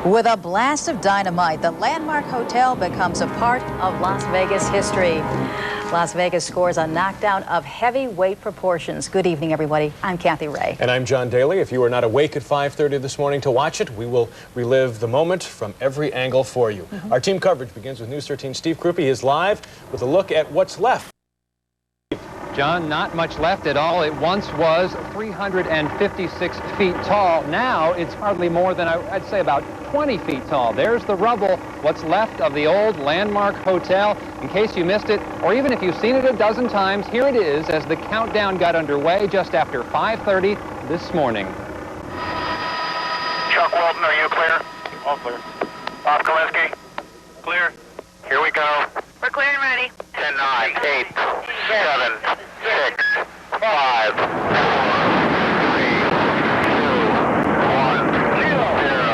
With a blast of dynamite, the Landmark Hotel becomes a part of Las Vegas history. Las Vegas scores a knockdown of heavyweight proportions. Good evening, everybody. I'm Kathy Ray. And I'm John Daly. If you were not awake at 5:30 this morning to watch it, we will relive the moment from every angle for you. Our team coverage begins with News 13's Steve Krupe. He is live with a look at what's left. John, not much left at all. It once was 356 feet tall. Now it's hardly more than, I'd say, about 20 feet tall. There's the rubble, what's left of the old Landmark Hotel. In case you missed it, or even if you've seen it a dozen times, here it is as the countdown got underway just after 5:30 this morning. Chuck Walton, are you clear? All clear. Bob Kalinsky? Clear. Here we go. We're clear and ready. 10, 9, 8, 7, 6, 5, 4, 3, 2, 1,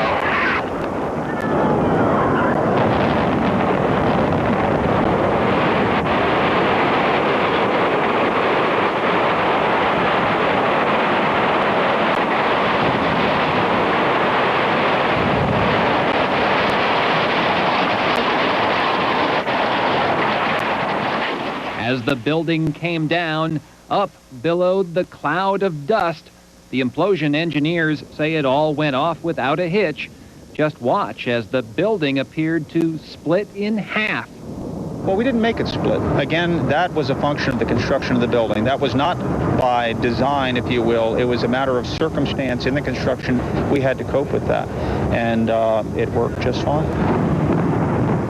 As the building came down, up billowed the cloud of dust. The implosion engineers say it all went off without a hitch. Just watch as the building appeared to split in half. Well, we didn't make it split. Again, that was a function of the construction of the building. That was not by design, if you will. It was a matter of circumstance in the construction. We had to cope with that, and it worked just fine.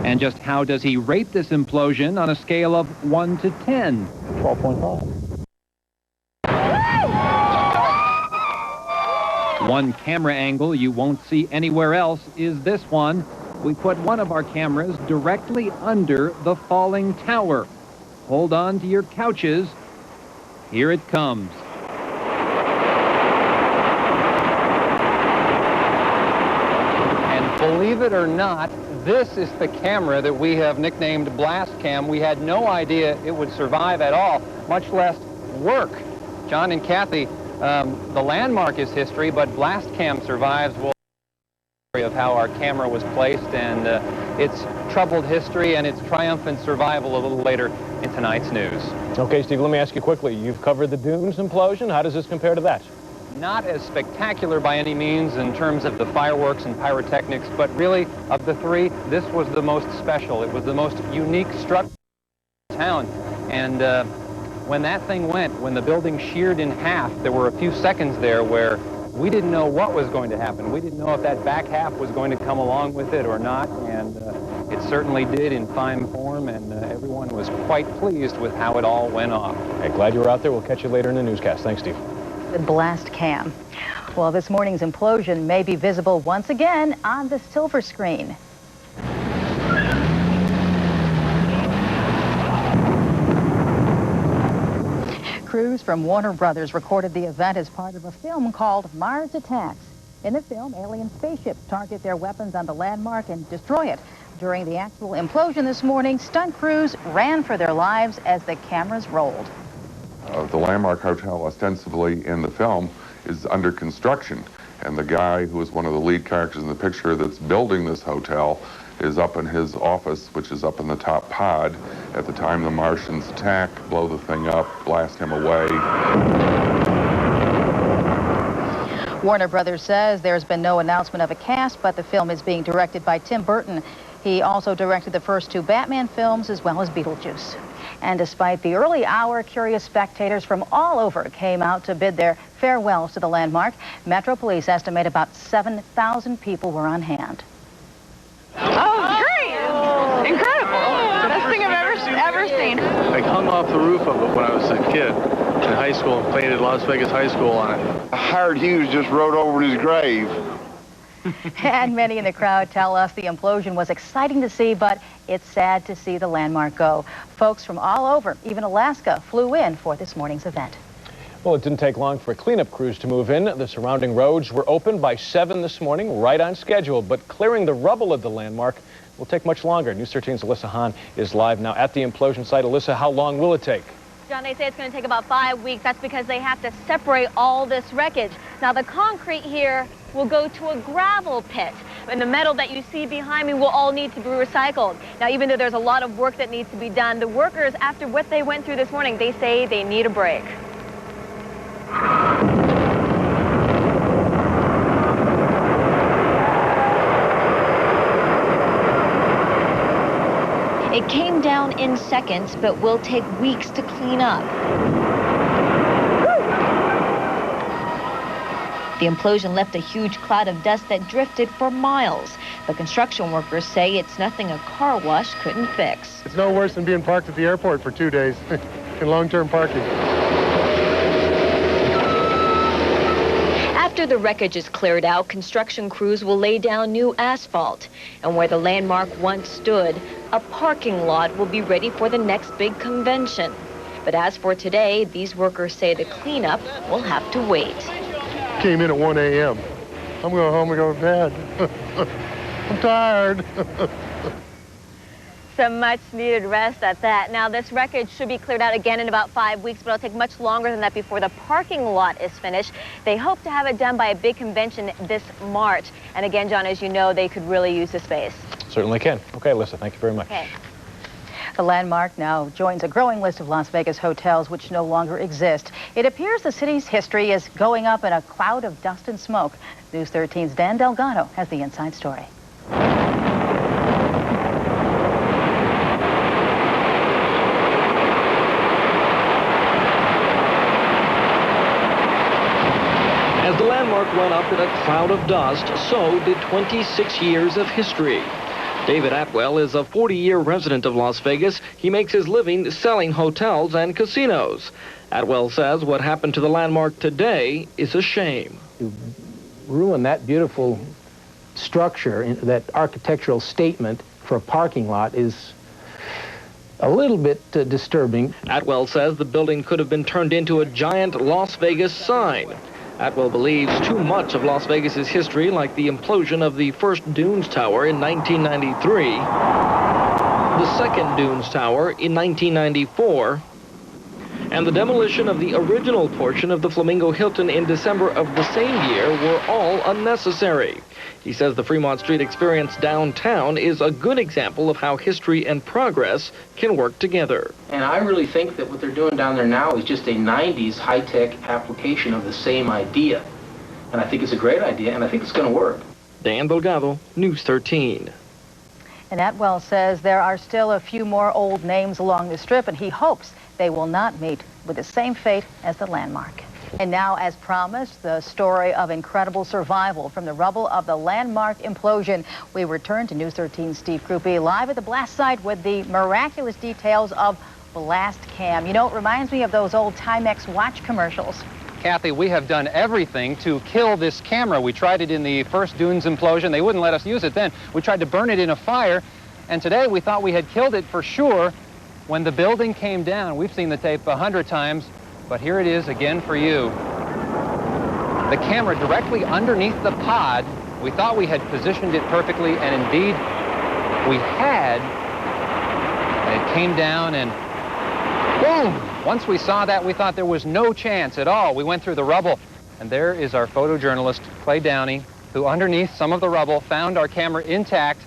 And just how does he rate this implosion on a scale of 1 to 10? 12.5. One camera angle you won't see anywhere else is this one. We put one of our cameras directly under the falling tower. Hold on to your couches. Here it comes. And believe it or not, this is the camera that we have nicknamed Blast Cam. We had no idea it would survive at all, much less work. John and Kathy, the Landmark is history, but Blast Cam survives. We'll of how our camera was placed and its troubled history and its triumphant survival a little later in tonight's news. Okay, Steve, let me ask you quickly. You've covered the Dunes implosion. How does this compare to that? Not as spectacular by any means in terms of the fireworks and pyrotechnics, but really, of the three, this was the most special. It was the most unique structure in town. And when that thing went, when the building sheared in half, there were a few seconds there where we didn't know what was going to happen. We didn't know if that back half was going to come along with it or not, and it certainly did in fine form, and everyone was quite pleased with how it all went off. Hey, glad you were out there. We'll catch you later in the newscast. Thanks, Steve. The Blast Cam. Well, this morning's implosion may be visible once again on the silver screen. Crews from Warner Brothers recorded the event as part of a film called Mars Attacks. In the film, alien spaceships target their weapons on the Landmark and destroy it. During the actual implosion this morning, stunt crews ran for their lives as the cameras rolled. The Landmark Hotel, ostensibly in the film, is under construction. And the guy who is one of the lead characters in the picture that's building this hotel is up in his office, which is up in the top pod. At the time the Martians attack, blow the thing up, blast him away. Warner Brothers says there's been no announcement of a cast, but the film is being directed by Tim Burton. He also directed the first two Batman films as well as Beetlejuice. And despite the early hour, curious spectators from all over came out to bid their farewells to the Landmark. Metro Police estimate about 7,000 people were on hand. Oh, great! Incredible! Best thing I've ever seen. I hung off the roof of it when I was a kid in high school and painted Las Vegas High School on it. Howard Hughes just wrote over his grave. And many in the crowd tell us the implosion was exciting to see, but it's sad to see the Landmark go. Folks from all over, even Alaska, flew in for this morning's event. Well, it didn't take long for cleanup crews to move in. The surrounding roads were opened by 7 this morning, right on schedule. But clearing the rubble of the landmark will take much longer. News 13's Elisa Hahn is live now at the implosion site. Elisa, how long will it take? John, they say it's going to take about 5 weeks. That's because they have to separate all this wreckage. Now, the concrete here will go to a gravel pit, and the metal that you see behind me will all need to be recycled. Now, even though there's a lot of work that needs to be done, the workers, after what they went through this morning, they say they need a break. It came down in seconds, but will take weeks to clean up. The implosion left a huge cloud of dust that drifted for miles. But construction workers say it's nothing a car wash couldn't fix. It's no worse than being parked at the airport for 2 days in long-term parking. After the wreckage is cleared out, construction crews will lay down new asphalt. And where the landmark once stood, a parking lot will be ready for the next big convention. But as for today, these workers say the cleanup will have to wait. Came in at 1 a.m. I'm going home and go to bed. I'm tired. Some much-needed rest at that. Now, this wreckage should be cleared out again in about 5 weeks, but it'll take much longer than that before the parking lot is finished. They hope to have it done by a big convention this March. And again, John, as you know, they could really use the space. Certainly can. Okay, Alyssa, thank you very much. Okay. The landmark now joins a growing list of Las Vegas hotels which no longer exist. It appears the city's history is going up in a cloud of dust and smoke. News 13's Dan Delgado has the inside story. As the landmark went up in a cloud of dust, so did 26 years of history. David Atwell is a 40-year resident of Las Vegas. He makes his living selling hotels and casinos. Atwell says what happened to the landmark today is a shame. To ruin that beautiful structure, that architectural statement for a parking lot is a little bit disturbing. Atwell says the building could have been turned into a giant Las Vegas sign. Atwell believes too much of Las Vegas's history, like the implosion of the first Dunes Tower in 1993, the second Dunes Tower in 1994, and the demolition of the original portion of the Flamingo Hilton in December of the same year were all unnecessary. He says the Fremont Street experience downtown is a good example of how history and progress can work together. And I really think that what they're doing down there now is just a 90s high-tech application of the same idea. And I think it's a great idea, and I think it's going to work. Dan Delgado, News 13. And Atwell says there are still a few more old names along the strip, and he hopes they will not meet with the same fate as the landmark. And now, as promised, the story of incredible survival from the rubble of the landmark implosion. We return to News 13's Steve Krupe live at the blast site with the miraculous details of Blast Cam. You know, it reminds me of those old Timex watch commercials. Kathy, we have done everything to kill this camera. We tried it in the first Dunes implosion. They wouldn't let us use it then. We tried to burn it in a fire, and today we thought we had killed it for sure when the building came down. We've seen the tape 100 times. But here it is again for you. The camera directly underneath the pod. We thought we had positioned it perfectly, and indeed we had. And it came down and boom! Once we saw that, we thought there was no chance at all. We went through the rubble, and there is our photojournalist, Clay Downey, who underneath some of the rubble found our camera intact.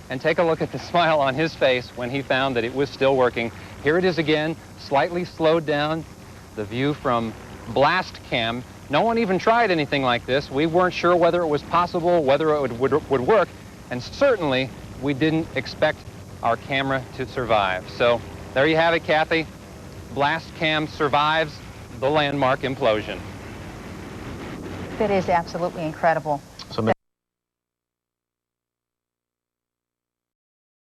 And take a look at the smile on his face when he found that it was still working. Here it is again, slightly slowed down. The view from Blast Cam. No one even tried anything like this. We weren't sure whether it was possible, whether it would work, and certainly we didn't expect our camera to survive. So there you have it, Kathy. Blast Cam survives the landmark implosion. That is absolutely incredible.